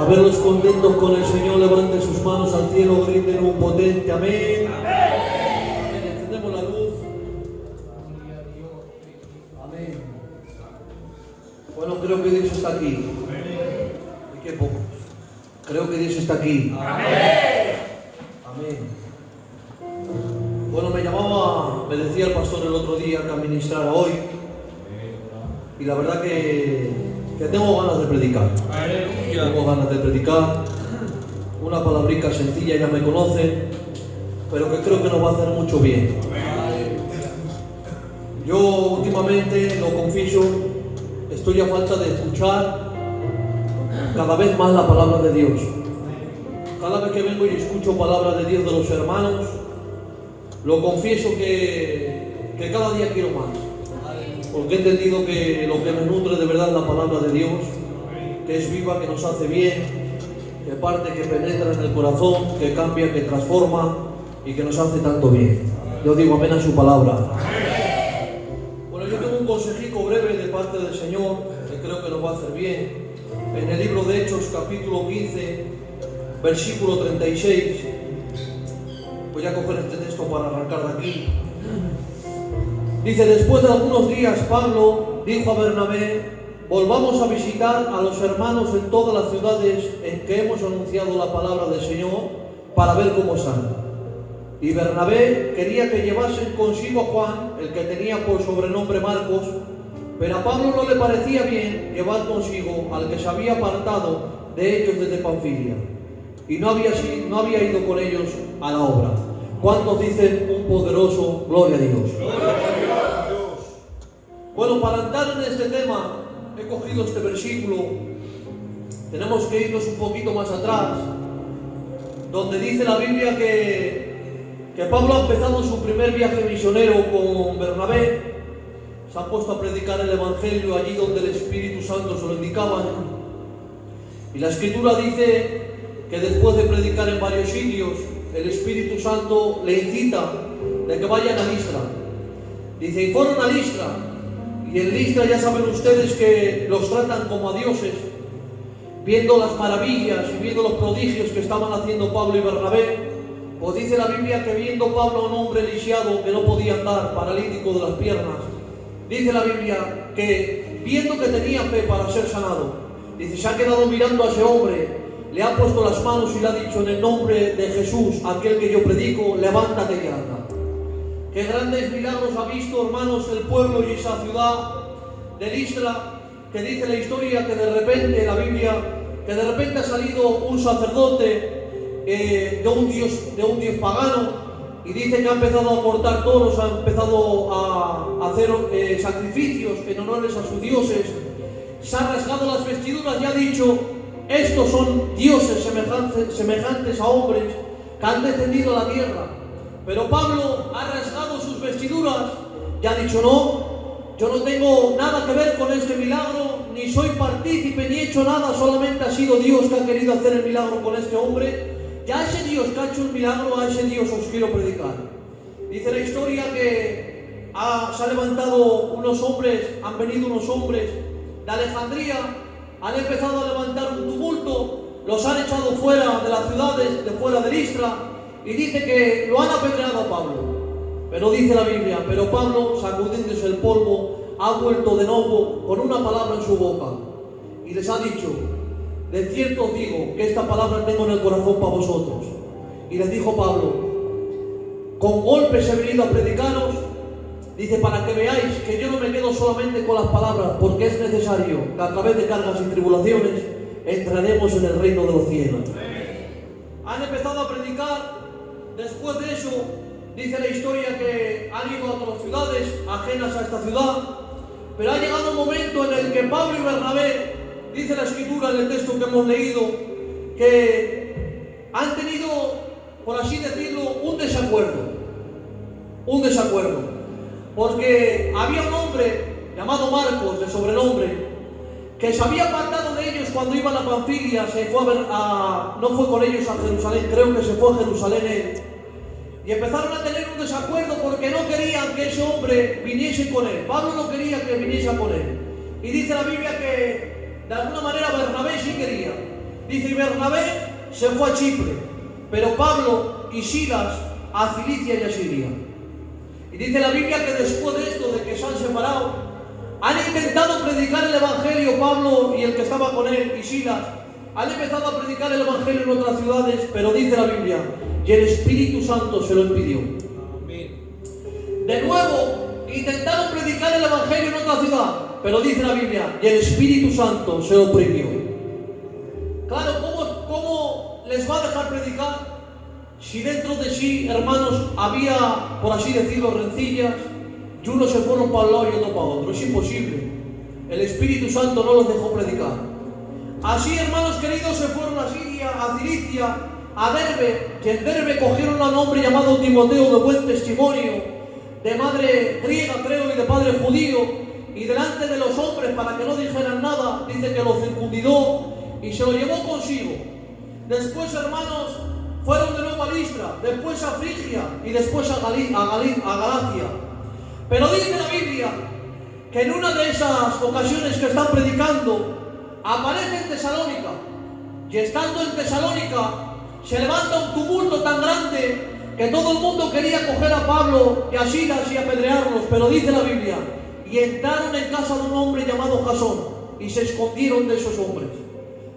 Verlos contentos con el Señor, levanten sus manos al cielo, griten un potente amén. Amén. Encendemos la luz. Amén. Bueno, creo que Dios está aquí. Y qué pocos. Creo que Dios está aquí. Amén. Amén. Bueno, me decía el pastor el otro día que administrara hoy. Y la verdad que tengo ganas de predicar. Tengo ganas de predicar. Una palabrica sencilla, ya me conocen, pero que creo que nos va a hacer mucho bien. Yo últimamente, lo confieso, estoy a falta de escuchar cada vez más la palabra de Dios. Cada vez que vengo y escucho palabras de Dios de los hermanos, lo confieso que cada día quiero más. Porque he entendido que lo que me nutre de verdad es la palabra de Dios, que es viva, que nos hace bien, que parte, que penetra en el corazón, que cambia, que transforma y que nos hace tanto bien. Yo digo amén a su palabra. Bueno, yo tengo un consejico breve de parte del Señor que creo que nos va a hacer bien. En el libro de Hechos, capítulo 15, versículo 36, voy a coger este texto para arrancar de aquí. Dice: después de algunos días, Pablo dijo a Bernabé: volvamos a visitar a los hermanos en todas las ciudades en que hemos anunciado la palabra del Señor para ver cómo están. Y Bernabé quería que llevasen consigo a Juan, el que tenía por sobrenombre Marcos, pero a Pablo no le parecía bien llevar consigo al que se había apartado de ellos desde Panfilia, y no había ido con ellos a la obra. ¿Cuántos dicen un poderoso gloria a Dios? Bueno, para entrar en este tema, he cogido este versículo. Tenemos que irnos un poquito más atrás, donde dice la Biblia que Pablo ha empezado su primer viaje misionero con Bernabé. Se ha puesto a predicar el Evangelio allí donde el Espíritu Santo se lo indicaba. Y la Escritura dice que después de predicar en varios sitios, el Espíritu Santo le incita de que vayan a Listra. Dice: y fueron a Listra. Y en Listra ya saben ustedes que los tratan como a dioses, viendo las maravillas y viendo los prodigios que estaban haciendo Pablo y Bernabé. Pues dice la Biblia que viendo Pablo a un hombre lisiado que no podía andar, paralítico de las piernas, dice la Biblia que viendo que tenía fe para ser sanado, dice, se ha quedado mirando a ese hombre, le ha puesto las manos y le ha dicho: en el nombre de Jesús, aquel que yo predico, levántate y anda. Qué grandes milagros ha visto, hermanos, el pueblo y esa ciudad de Listra, que dice la historia que de repente, la Biblia, que de repente ha salido un sacerdote de un dios pagano, y dice que ha empezado a cortar toros, ha empezado a hacer sacrificios en honores a sus dioses, se ha rasgado las vestiduras y ha dicho: estos son dioses semejantes a hombres que han descendido a la tierra. Pero Pablo ha rasgado sus vestiduras y ha dicho: no, yo no tengo nada que ver con este milagro, ni soy partícipe, ni he hecho nada, solamente ha sido Dios que ha querido hacer el milagro con este hombre. Y a ese Dios que ha hecho el milagro, a ese Dios os quiero predicar. Dice la historia que se han levantado unos hombres, han venido unos hombres de Alejandría, han empezado a levantar un tumulto, los han echado fuera de las ciudades, de fuera de Listra, y dice que lo han apedreado a Pablo. Pero dice la Biblia, pero Pablo, sacudiéndose el polvo, ha vuelto de nuevo con una palabra en su boca y les ha dicho: de cierto os digo que esta palabra tengo en el corazón para vosotros. Y les dijo Pablo: con golpes he venido a predicaros, dice, para que veáis que yo no me quedo solamente con las palabras, porque es necesario que a través de cargas y tribulaciones entraremos en el reino de los cielos. Han empezado a predicar. Después de eso, dice la historia que han ido a otras ciudades ajenas a esta ciudad, pero ha llegado un momento en el que Pablo y Bernabé, dice la Escritura en el texto que hemos leído, que han tenido, por así decirlo, un desacuerdo, porque había un hombre llamado Marcos, de sobrenombre, que se había apartado de ellos cuando iban a Panfilia, no fue con ellos a Jerusalén, creo que se fue a Jerusalén él. Y empezaron a tener un desacuerdo porque no querían que ese hombre viniese con él. Pablo no quería que viniese con él. Y dice la Biblia que de alguna manera Bernabé sí quería. Dice, y Bernabé se fue a Chipre, pero Pablo y Silas a Cilicia y a Siria. Y dice la Biblia que después de esto, de que se han separado, han intentado predicar el Evangelio, Pablo y el que estaba con él y Silas, han empezado a predicar el Evangelio en otras ciudades, pero dice la Biblia, y el Espíritu Santo se lo impidió. De nuevo, intentaron predicar el Evangelio en otra ciudad, pero dice la Biblia, y el Espíritu Santo se lo prohibió. Claro, ¿cómo les va a dejar predicar si dentro de sí, hermanos, había, por así decirlo, rencillas, y unos se fueron para un lado y otro para otro? Es imposible. El Espíritu Santo no los dejó predicar. Así, hermanos queridos, se fueron a Siria, a Cilicia, a Derbe, y en Derbe cogieron a un hombre llamado Timoteo, de buen testimonio, de madre griega, creo, y de padre judío, y delante de los hombres, para que no dijeran nada, dice que lo circuncidó y se lo llevó consigo. Después, hermanos, fueron de nuevo a Listra, después a Frigia y después a Galacia. Pero dice la Biblia que en una de esas ocasiones que están predicando, aparece en Tesalónica, y estando en Tesalónica se levanta un tumulto tan grande que todo el mundo quería coger a Pablo y a Silas y apedrearlos. Pero dice la Biblia, y entraron en casa de un hombre llamado Jasón y se escondieron de esos hombres.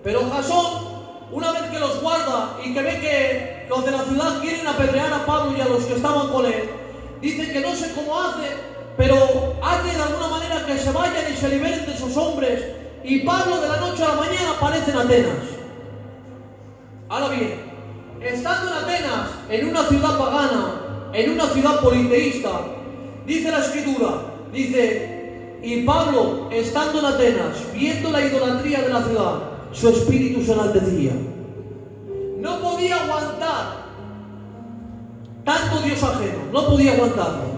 Pero Jasón, una vez que los guarda y que ve que los de la ciudad quieren apedrear a Pablo y a los que estaban con él, dice que no sé cómo hace, pero hace de alguna manera que se vayan y se liberen de esos hombres, y Pablo de la noche a la mañana aparece en Atenas. Ahora bien, estando en Atenas, en una ciudad pagana, en una ciudad politeísta, dice la Escritura, dice, y Pablo, estando en Atenas, viendo la idolatría de la ciudad, su espíritu se enaltecía. No podía aguantar tanto Dios ajeno, no podía aguantarlo.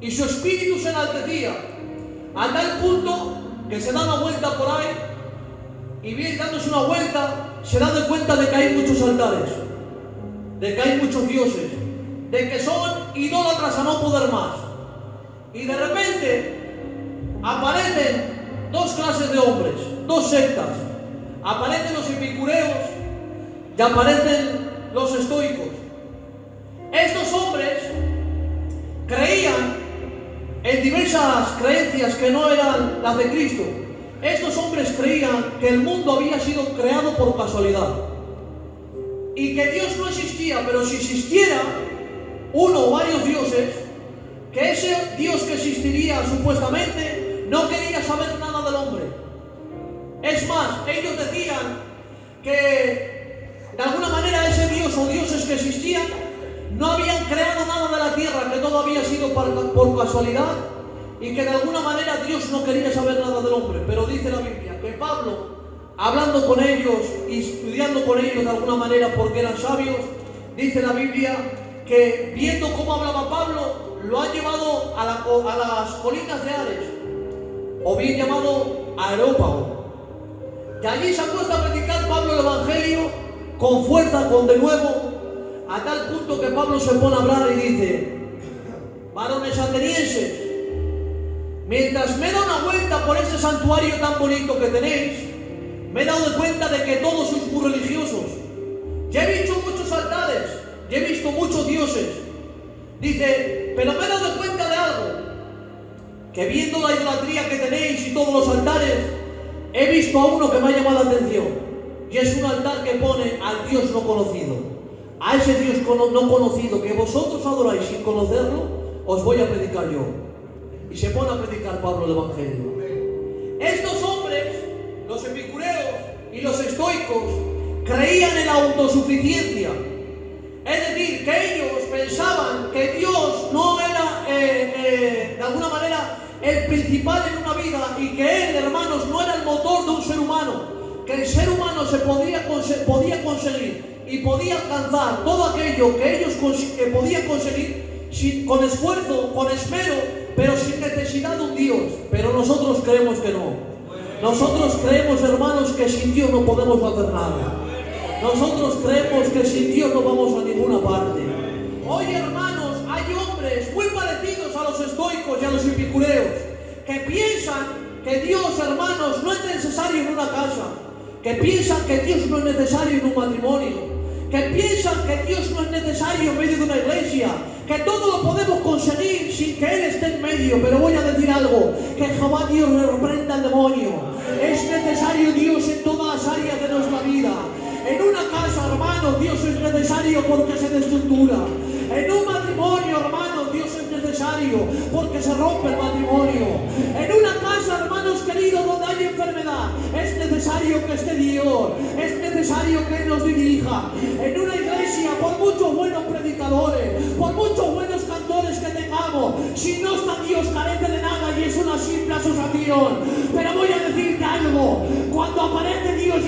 Y su espíritu se enaltecía a tal punto que se da una vuelta por ahí y viene dándose una vuelta, se da de cuenta de que hay muchos altares, de que hay muchos dioses, de que son idólatras a no poder más. Y de repente aparecen dos clases de hombres, dos sectas. Aparecen los epicureos y aparecen los estoicos. Estos hombres creían en diversas creencias que no eran las de Cristo. Estos hombres creían que el mundo había sido creado por casualidad y que Dios no existía, pero si existiera uno o varios dioses, que ese Dios que existiría supuestamente no quería saber nada del hombre. Es más, ellos decían que de alguna manera ese Dios o dioses que existían no habían creado nada de la tierra, que todo había sido por casualidad y que de alguna manera Dios no quería saber nada del hombre. Pero dice la Biblia que Pablo, hablando con ellos y estudiando con ellos de alguna manera porque eran sabios, dice la Biblia que viendo cómo hablaba Pablo, lo ha llevado a las colinas de Ares, o bien llamado Areópago. Y allí se ha puesto a predicar Pablo el Evangelio con fuerza, con de nuevo, a tal punto que Pablo se pone a hablar y dice: varones atenienses, mientras me he dado una vuelta por ese santuario tan bonito que tenéis, me he dado cuenta de que todos sois muy religiosos. Ya he visto muchos altares, ya he visto muchos dioses. Dice, pero me he dado cuenta de algo, que viendo la idolatría que tenéis y todos los altares, he visto a uno que me ha llamado la atención, y es un altar que pone al Dios no conocido. A ese Dios no conocido que vosotros adoráis sin conocerlo, os voy a predicar yo. Y se pone a predicar Pablo el Evangelio. Estos hombres, los epicureos y los estoicos, creían en la autosuficiencia. Es decir, que ellos pensaban que Dios no era, de alguna manera, el principal en una vida, y que Él, hermanos, no era el motor de un ser humano. Que el ser humano se podía conseguir y podía alcanzar todo aquello que ellos podían conseguir con esfuerzo, con esmero, pero sin necesidad de un Dios. Pero nosotros creemos que no. Nosotros creemos, hermanos, que sin Dios no podemos hacer nada. Nosotros creemos que sin Dios no vamos a ninguna parte. Hoy, hermanos, hay hombres muy parecidos a los estoicos y a los epicureos que piensan que Dios, hermanos, no es necesario en una casa, que piensan que Dios no es necesario en un matrimonio, que piensan que Dios no es necesario en medio de una iglesia, que todo lo podemos conseguir sin que Él esté en medio. Pero voy a decir algo, que Jehová Dios le reprenda al demonio. Es necesario Dios en todas las áreas de nuestra vida. En una casa, hermanos, Dios es necesario porque se destructura. En un matrimonio, hermanos, Dios es necesario porque se rompe el matrimonio. En una casa, hermanos queridos, donde hay enfermedad, es necesario que esté Dios. Es necesario que Él nos dirija. En una iglesia, por muchos buenos predicadores, por muchos buenos cantores que tengamos, si no está Dios, carece de nada y es una simple asociación. Pero voy a decirte algo: cuando aparece Dios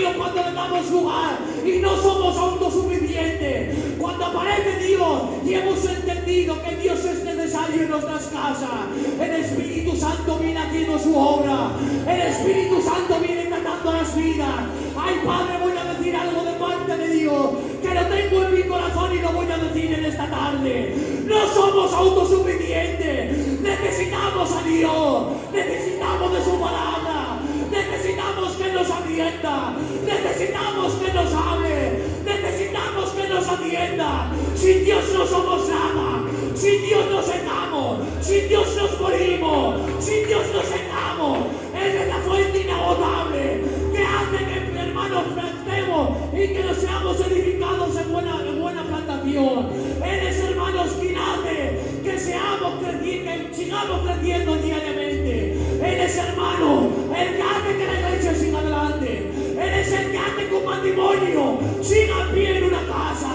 Dios cuando le damos lugar y no somos autosuficientes. Cuando aparece Dios y hemos entendido que Dios es necesario en nuestras casas, el Espíritu Santo viene haciendo su obra. El Espíritu Santo viene tratando las vidas. Ay, Padre, voy a decir algo de parte de Dios que lo tengo en mi corazón y lo voy a decir en esta tarde. No somos autosuficientes. Necesitamos a Dios. Necesitamos de su palabra. Necesitamos que nos atienda. Necesitamos que nos hable. Necesitamos que nos atienda. Sin Dios no somos nada. Sin Dios nos secamos. Sin Dios nos morimos. Sin Dios nos secamos. Él es la fuente inagotable que hace que, hermanos, plantemos y que nos seamos edificados en buena plantación. Él es, hermanos, quien hace que sigamos creciendo diariamente. Él es, hermano, el que hace que la iglesia siga adelante. Él es el que hace que un matrimonio siga en pie en una casa.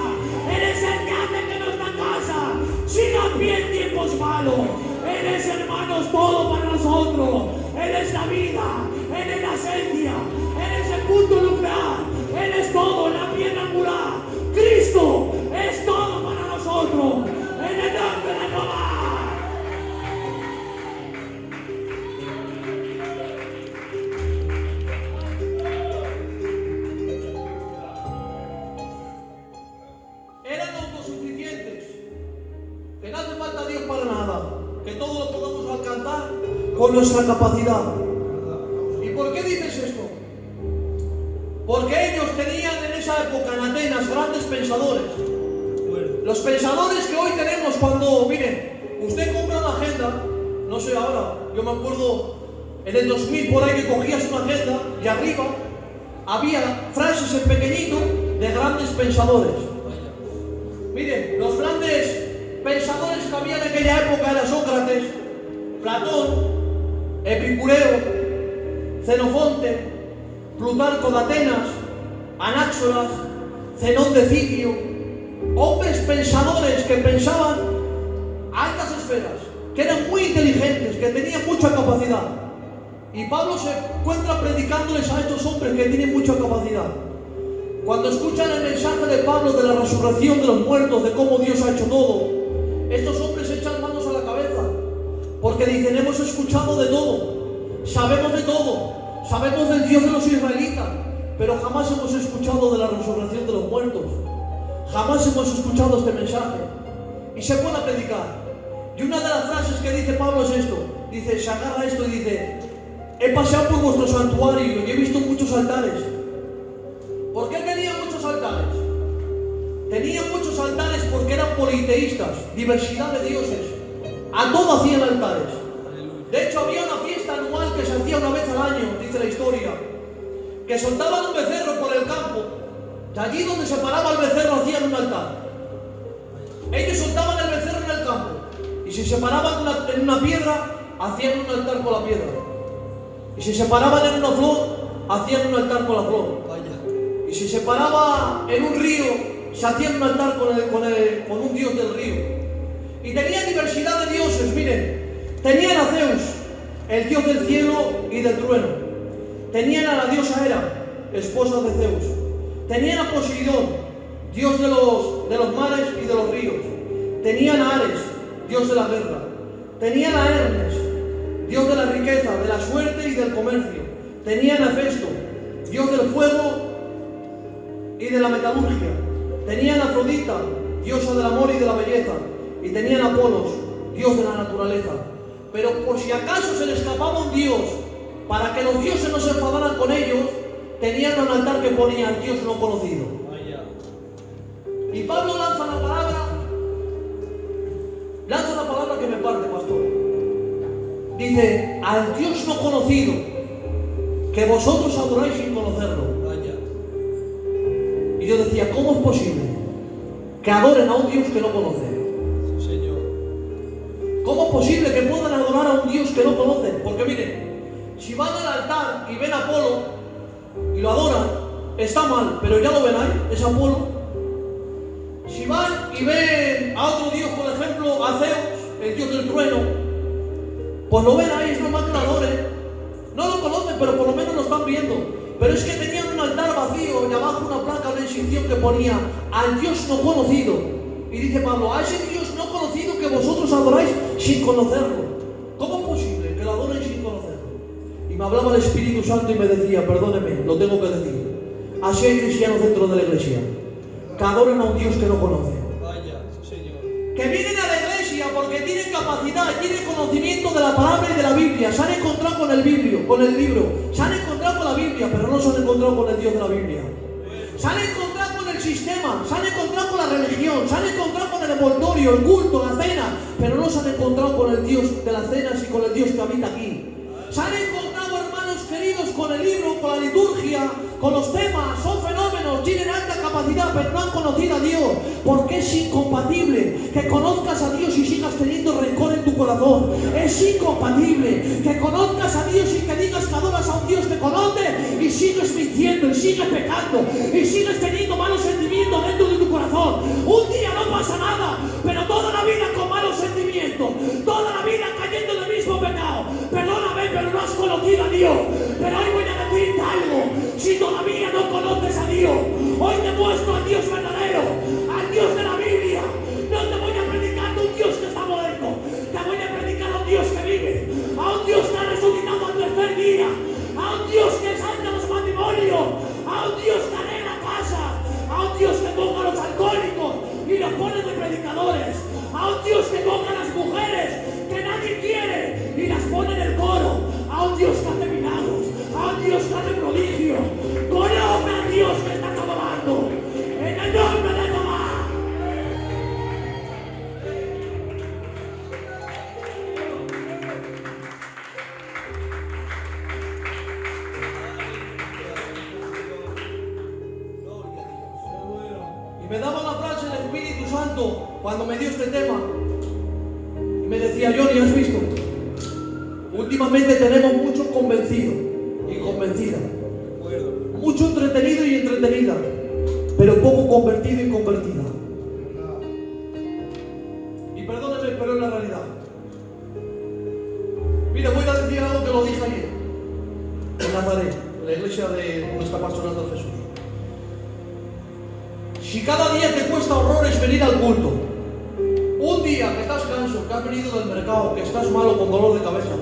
Él es el que hace que nuestra casa siga en pie en tiempos malos. Él es, hermanos, todo para nosotros. Él es la vida, Él es la esencia, Él es el punto nuclear, Él es todo, la piedra angular. Cristo es todo para nosotros. En el nombre de Jehová. Eran autosuficientes, que no hace falta Dios para nada, que todo lo podemos alcanzar con nuestra capacidad. ¿Y por qué dices esto? Porque ellos tenían en esa época en Atenas grandes pensadores. Los pensadores que hoy tenemos cuando, miren, usted compra una agenda, no sé ahora, yo me acuerdo en el 2000 por ahí que cogías una agenda y arriba había frases en pequeñito de grandes pensadores. Miren, los grandes pensadores que había en aquella época eran Sócrates, Platón, Epicureo, Xenofonte, Plutarco de Atenas, Anaxágoras, Zenón de Citio, hombres pensadores que pensaban a altas esferas, que eran muy inteligentes, que tenían mucha capacidad. Y Pablo se encuentra predicándoles a estos hombres que tienen mucha capacidad. Cuando escuchan el mensaje de Pablo de la resurrección de los muertos, de cómo Dios ha hecho todo, estos hombres echan manos a la cabeza, porque dicen: hemos escuchado de todo, sabemos de todo, sabemos del Dios de los israelitas, pero jamás hemos escuchado de la resurrección de los muertos. Jamás hemos escuchado este mensaje. Y se pone a predicar. Y una de las frases que dice Pablo es esto. Dice, se agarra esto y dice: he paseado por vuestro santuario y he visto muchos altares. ¿Por qué tenían muchos altares? Tenían muchos altares porque eran politeístas, diversidad de dioses. A todo hacían altares. De hecho, había una fiesta anual que se hacía una vez al año, dice la historia, que soltaban un becerro por el campo. Y allí donde se paraba el becerro hacían un altar. Ellos soltaban el becerro en el campo. Y si se paraban en una piedra, hacían un altar con la piedra. Y si se paraban en una flor, hacían un altar con la flor. Y si se paraba en un río, se hacían un altar con un dios del río. Y tenían diversidad de dioses, miren. Tenían a Zeus, el dios del cielo y del trueno. Tenían a la diosa Hera, esposa de Zeus. Tenían a Poseidón, dios de los mares y de los ríos. Tenían a Ares, dios de la guerra. Tenían a Hermes, dios de la riqueza, de la suerte y del comercio. Tenían a Festo, dios del fuego y de la metalurgia. Tenían a Afrodita, diosa del amor y de la belleza. Y tenían a Apolos, dios de la naturaleza. Pero por si acaso se les escapaba un dios, para que los dioses no se enfadaran con ellos, tenían un altar que ponía al Dios no conocido. Y Pablo lanza la palabra que me parte, pastor. Dice, al Dios no conocido, que vosotros adoráis sin conocerlo. Y yo decía, ¿cómo es posible que adoren a un Dios que no conocen? ¿Cómo es posible que puedan adorar a un Dios que no conocen? Porque miren, si van al altar y ven a Apolo y lo adoran, está mal, pero ya lo ven ahí, es Apolo. Si van y ven a otro Dios, por ejemplo, a Zeus, el Dios del trueno, pues lo ven ahí, es normal que lo adoren. No lo conocen, pero por lo menos lo están viendo. Pero es que tenían un altar vacío y abajo una placa, una inscripción que ponía al Dios no conocido. Y dice Pablo, a ese Dios no conocido que vosotros adoráis sin conocerlo. ¿Cómo es posible que lo adoren sin conocerlo? Y me hablaba el Espíritu Santo y me decía, perdóneme, lo tengo que decir. Así hay cristianos dentro de la iglesia que adoran a un Dios que no conocen. Vaya, Señor. Que vienen a la iglesia porque tienen capacidad, tienen conocimiento de la palabra y de la Biblia. Se han encontrado con el libro, se han encontrado con la Biblia, pero no se han encontrado con el Dios de la Biblia. Se han encontrado con el sistema, se han encontrado con la religión, se han encontrado con el envoltorio, el culto, la cena, pero no se han encontrado con el Dios de las cenas y con el Dios que habita aquí. Se han encontrado, hermanos queridos, con el libro, con la liturgia, con los temas, son fenómenos, tienen alta capacidad, pero no han conocido a Dios, porque es incompatible que conozcas a Dios y sigas teniendo rencor en tu corazón. Es incompatible que conozcas a Dios y que digas que adoras a un Dios que conoce y sigues mintiendo y sigues pecando y sigues teniendo malos sentimientos dentro de tu corazón. Un día no pasa nada, pero toda la vida con malos sentimientos, toda la vida cayendo en el mismo pecado. Perdóname, pero no has conocido a Dios. Pero hoy voy a decirte algo. Si todavía no conoces a Dios, hoy te muestro al Dios verdadero, al Dios de la Biblia. No te voy a predicar de un Dios que está muerto, te voy a predicar a un Dios que vive, a un Dios que ha resucitado al tercer día, a un Dios que salta los matrimonios, a un Dios que arregla casas, a un Dios que coge a los alcohólicos y los pone de predicadores, a un Dios que coge a las mujeres que nadie quiere y las pone en el coro, a un Dios que hace milagros, a un Dios que hace prodigio. Conoce a Dios que estás adorando en el nombre de Tomás. Y me daba la frase el Espíritu Santo cuando me dio este tema y me decía, Johnny, ¿has visto? Últimamente tenemos mucho convencido y convencida, mucho entretenido y entretenida, pero poco convertido y convertida. Y perdóneme, pero es la realidad. Mire, voy a decir algo que lo dije ayer en Nazaret, en la iglesia de nuestra pastoral de Jesús. Si cada día te cuesta horrores venir al culto, un día que estás canso, que has venido del mercado, que estás malo con dolor de cabeza,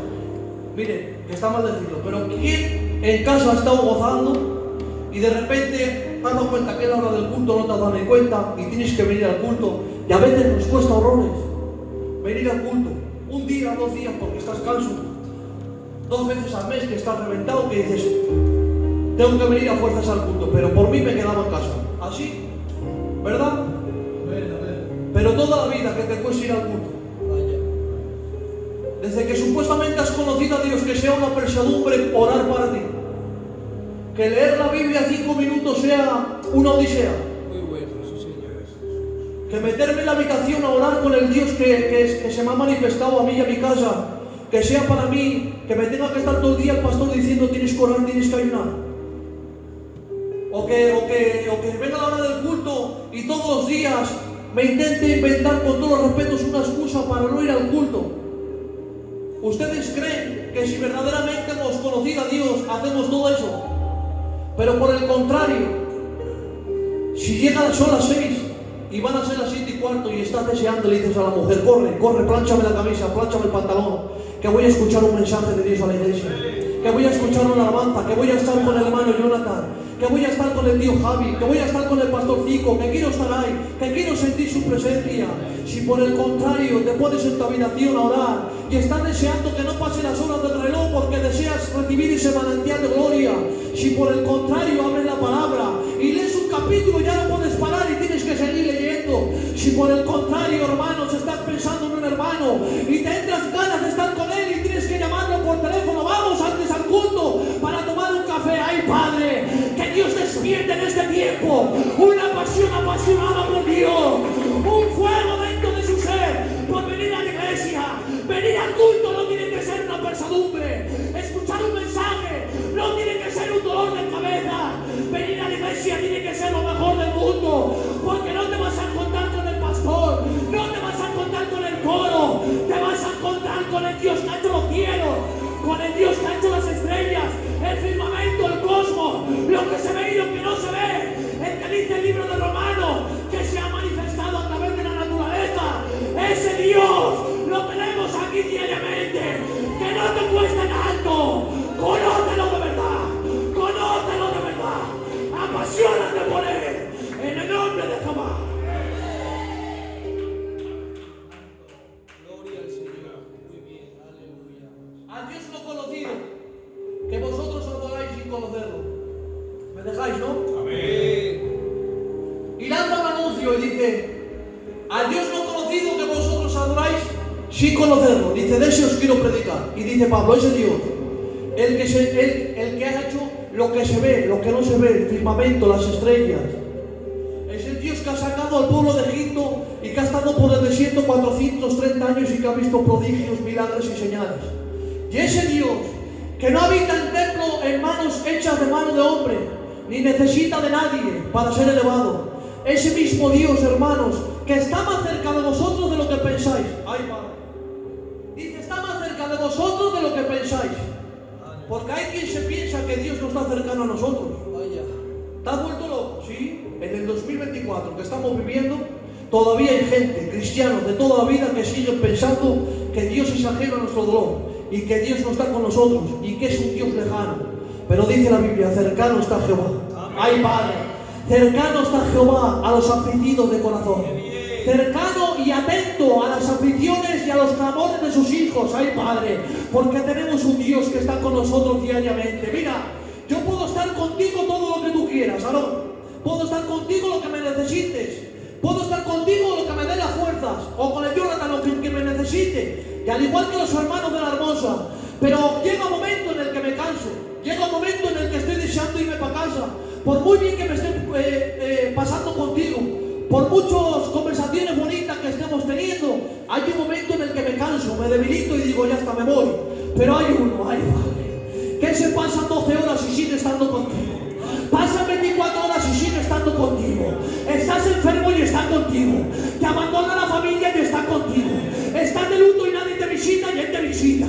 mire, que está mal decirlo, pero ¿quién en casa ha estado gozando y de repente te has dado cuenta que a la hora del culto no te has dado ni cuenta y tienes que venir al culto? Y a veces nos cuesta horrores venir al culto, un día, 2 días porque estás canso, 2 veces al mes que estás reventado, que dices, tengo que venir a fuerzas al culto, pero por mí me quedaba en casa. Así, ¿verdad? Pero toda la vida que te cuesta ir al culto, desde que supuestamente has conocido a Dios, que sea una pesadumbre orar para ti, que leer la Biblia 5 minutos sea una odisea, Muy bueno, sí, Señor. que meterme en la habitación a orar con el Dios que se me ha manifestado a mí y a mi casa, que sea para mí, que me tenga que estar todo el día el pastor diciendo tienes que orar, tienes que ayunar, o que venga la hora del culto y todos los días me intente inventar con todos los respetos una excusa para no ir al culto. ¿Ustedes creen que si verdaderamente hemos conocido a Dios hacemos todo eso? Pero por el contrario, si llegan son las 6 y van a ser las 7:15 y estás deseando, le dices a la mujer, corre, plánchame la camisa, plánchame el pantalón, que voy a escuchar un mensaje de Dios a la iglesia, que voy a escuchar una alabanza, que voy a estar con el hermano Jonathan, que voy a estar con el tío Javi, que voy a estar con el pastor Zico, que quiero estar ahí, que quiero sentir su presencia. Si por el contrario te pones en tu habitación a orar y estás deseando que no pasen las horas del reloj porque deseas recibir ese manantial de gloria, si por el contrario abres la palabra y lees un capítulo y ya no puedes parar y tienes que seguir leyendo, si por el contrario, hermanos, estás pensando en un hermano y te entras ganas de estar con él y tienes que llamarlo por teléfono, vamos antes al culto para tomar un café. ¡Ay, Padre! Que Dios despierte en este tiempo una pasión apasionada por Dios, un fuego dentro de su ser por venir a la iglesia. Venir al culto no tiene que ser una pesadumbre, escuchar un mensaje no tiene que ser un dolor de cabeza, venir a la iglesia tiene que ser lo mejor del mundo, porque no te vas a encontrar con el pastor, no te vas a encontrar con el coro, te vas al Dios no conocido, que vosotros adoráis sin conocerlo. ¿Me dejáis, no? Amén. Y lanza un anuncio y dice, al Dios no conocido que vosotros adoráis sin conocerlo. Dice, de ese os quiero predicar. Y dice Pablo, ese Dios, el que ha hecho lo que se ve, lo que no se ve, el firmamento, las estrellas. Es el Dios que ha sacado al pueblo de Egipto y que ha estado por el desierto 430 años y que ha visto prodigios, milagros y señales. Y ese Dios que no habita en templo en manos hechas de mano de hombre, ni necesita de nadie para ser elevado. Ese mismo Dios, hermanos, que está más cerca de vosotros de lo que pensáis. Ay, Padre. Dice, está más cerca de vosotros de lo que pensáis. Porque hay quien se piensa que Dios no está cercano a nosotros. Vaya. ¿Estás vuelto loco? Sí. En el 2024 que estamos viviendo, todavía hay gente, cristianos de toda la vida, que siguen pensando que Dios es ajeno a nuestro dolor y que Dios no está con nosotros y que es un Dios lejano. Pero dice la Biblia, cercano está Jehová. Ay, Padre. Cercano está Jehová a los afligidos de corazón. Cercano y atento a las aflicciones y a los clamores de sus hijos. Ay, Padre, porque tenemos un Dios que está con nosotros diariamente. Mira, yo puedo estar contigo todo lo que tú quieras, Aarón. Puedo estar contigo lo que me necesites. Puedo estar contigo lo que me dé las fuerzas. O con el Jonathan lo que me necesite. Y al igual que los hermanos de la Hermosa. Pero llega un momento en el que me canso. Llega un momento en el que estoy deseando irme para casa. Por muy bien que me esté pasando contigo, por muchas conversaciones bonitas que estemos teniendo, hay un momento en el que me canso, me debilito y digo, ya está, me voy. Pero hay uno, ay, Padre, que se pasa 12 horas y sigue estando contigo. Pasa 24 horas y sigue estando contigo. Estás enfermo y está contigo. Te abandona la familia y está contigo. Estás de luto y nadie te visita y él te visita.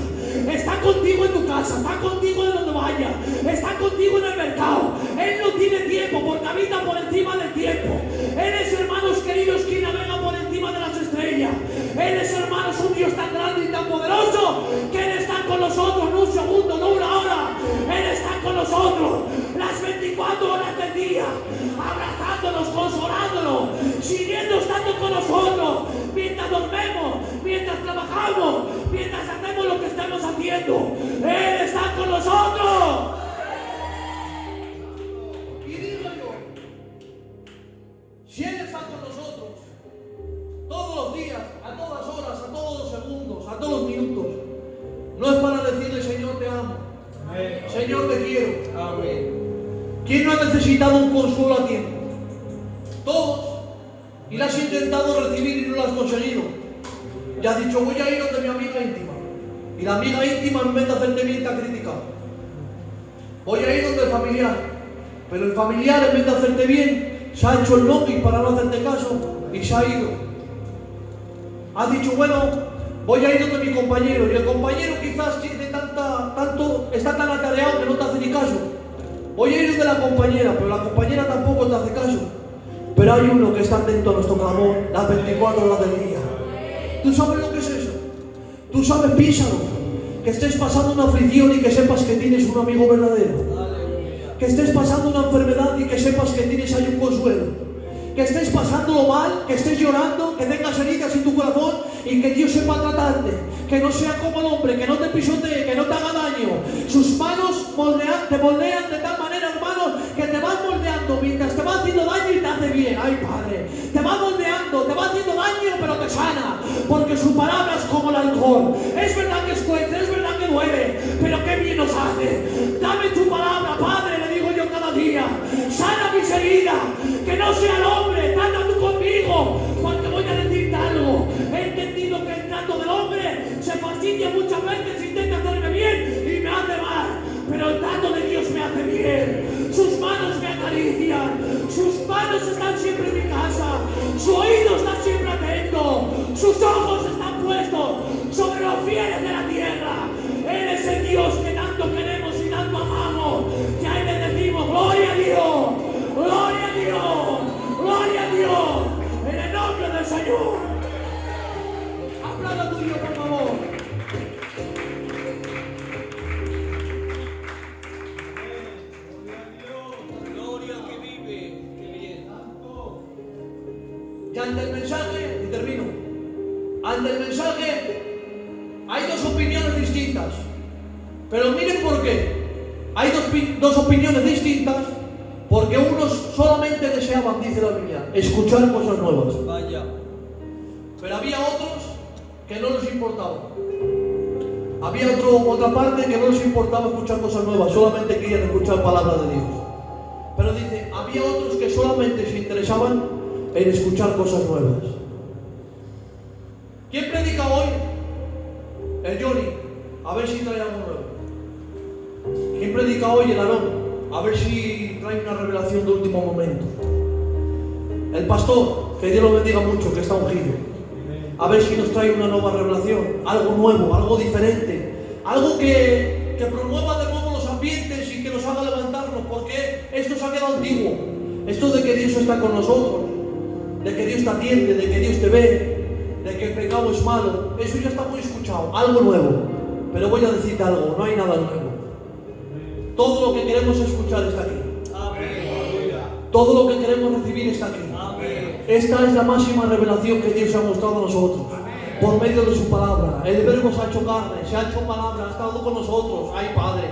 Está contigo en tu casa, está contigo en donde vaya, está contigo en el mercado. Él no tiene tiempo porque habita por encima del tiempo. Él es, hermanos queridos, quien navega por encima de las estrellas. Él es, hermanos, un Dios tan grande y tan poderoso que Él está con nosotros, no un segundo, no una hora. Él está con nosotros las 24 horas del día, abrazándonos, consolándonos, siguiendo estando con nosotros mientras dormimos, mientras trabajamos, mientras hacemos lo que estamos haciendo. Él está con nosotros. Y digo yo, si Él está con nosotros todos los días, a todas horas, a todos los segundos, a todos los minutos, no es para decirle, Señor, te amo. Amén. Señor, te quiero. Amén. ¿Quién no ha necesitado un consuelo a tiempo? Todos. Y la has intentado recibir y no lo has conseguido. Y has dicho, voy a ir donde mi amiga íntima. Y la amiga íntima, en vez de hacerte bien, te ha criticado. Voy a ir donde el familiar. Pero el familiar, en vez de hacerte bien, se ha hecho el lobby para no hacerte caso y se ha ido. Has dicho, bueno, voy a ir donde mi compañero. Y el compañero quizás tiene está tan atareado que no te hace ni caso. Voy a ir donde la compañera, pero la compañera tampoco te hace caso. Pero hay uno que está atento a nuestro clamor las 24 horas del día. ¿Tú sabes lo que es eso? Tú sabes, piénsalo. Que estés pasando una aflicción y que sepas que tienes un amigo verdadero. Que estés pasando una enfermedad y que sepas que tienes ahí un consuelo. Que estés pasándolo mal, que estés llorando, que tengas heridas en tu corazón y que Dios sepa tratarte. Que no sea como el hombre, que no te pisotee, que no te haga daño. Sus manos te moldean de tal manera, hermano, que te van moldeando mientras te va haciendo daño y te hace bien. Ay, Padre, te va moldeando, te va haciendo daño, pero te sana. Porque su palabra es como el alcohol. Es verdad que es fuerte, es verdad que duele, pero qué bien nos hace. Dame tu palabra, Padre, le digo yo cada día. Sana mis heridas, que no sea el hombre, trata tú conmigo, porque voy a decirte algo. He entendido que el trato del hombre se fastidia muchas veces, intenta hacerme bien y me hace mal, pero el trato de Dios me hace bien. Sus manos me acarician, sus manos están siempre en mi casa, su oído está siempre atento, sus ojos están puestos sobre los fieles de la tierra. Él es el Dios que tanto queremos y tanto amamos, y a Él le decimos gloria a Dios, gloria a Dios, gloria a Dios, en el nombre del Señor. Aplauda tuyo, por favor. Gloria que vive. Qué bien. Y ante el mensaje, y termino, ante el mensaje hay dos opiniones distintas. Pero miren por qué. Hay dos opiniones distintas, porque unos solamente deseaban, dice la Biblia, escuchar cosas nuevas. Vaya. Pero había otros que no les importaba. Había otra parte que no les importaba escuchar cosas nuevas, solamente querían escuchar palabras de Dios. Pero dice, había otros que solamente se interesaban en escuchar cosas nuevas. ¿Quién predica hoy? El Johnny. A ver si trae algo nuevo. ¿Quién predica hoy? El Aarón. A ver si trae una revelación de último momento. El pastor, que Dios lo bendiga mucho, que está ungido. A ver si nos trae una nueva revelación, algo nuevo, algo diferente, algo que promueva de nuevo los ambientes y que nos haga levantarnos, porque esto se ha quedado antiguo. Esto de que Dios está con nosotros, de que Dios te atiende, de que Dios te ve, de que el pecado es malo, eso ya está muy escuchado. Algo nuevo. Pero voy a decirte algo, no hay nada nuevo. Todo lo que queremos escuchar está aquí. Todo lo que queremos recibir está aquí. Esta es la máxima revelación que Dios ha mostrado a nosotros por medio de su palabra. El Verbo se ha hecho carne, se ha hecho palabra, ha estado con nosotros. Ay, Padre.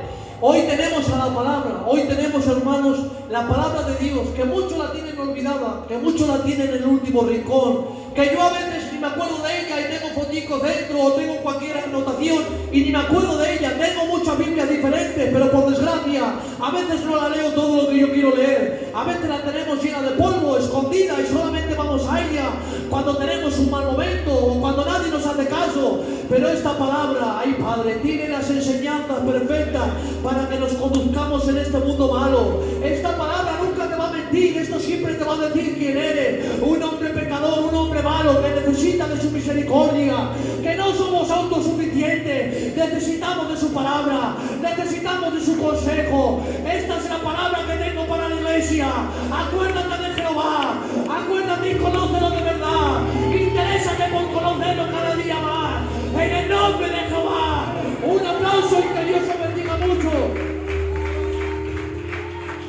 Hoy tenemos a la palabra, hoy tenemos, hermanos, la palabra de Dios, que muchos la tienen olvidada, que muchos la tienen en el último rincón, que yo a veces ni me acuerdo de ella y tengo foticos dentro o tengo cualquier anotación y ni me acuerdo de ella. Tengo muchas Biblias diferentes, pero por desgracia a veces no la leo todo lo que yo quiero leer. A veces la tenemos llena de polvo, escondida, y solamente vamos a ella cuando tenemos un mal momento o cuando nadie nos hace caso. Pero esta palabra, ay Padre, tiene las enseñanzas perfectas para que nos conduzcamos en este mundo malo. Esta palabra nunca te va a mentir, esto siempre te va a decir quién eres. Un hombre pecador, un hombre malo que necesita de su misericordia, que no somos autosuficientes, necesitamos de su palabra, necesitamos de su consejo. Esta es la palabra que tengo para la iglesia. Acuérdate de Jehová, acuérdate y conócelo de verdad. Interésate por conocerlo cada día más. En el nombre de Jehová.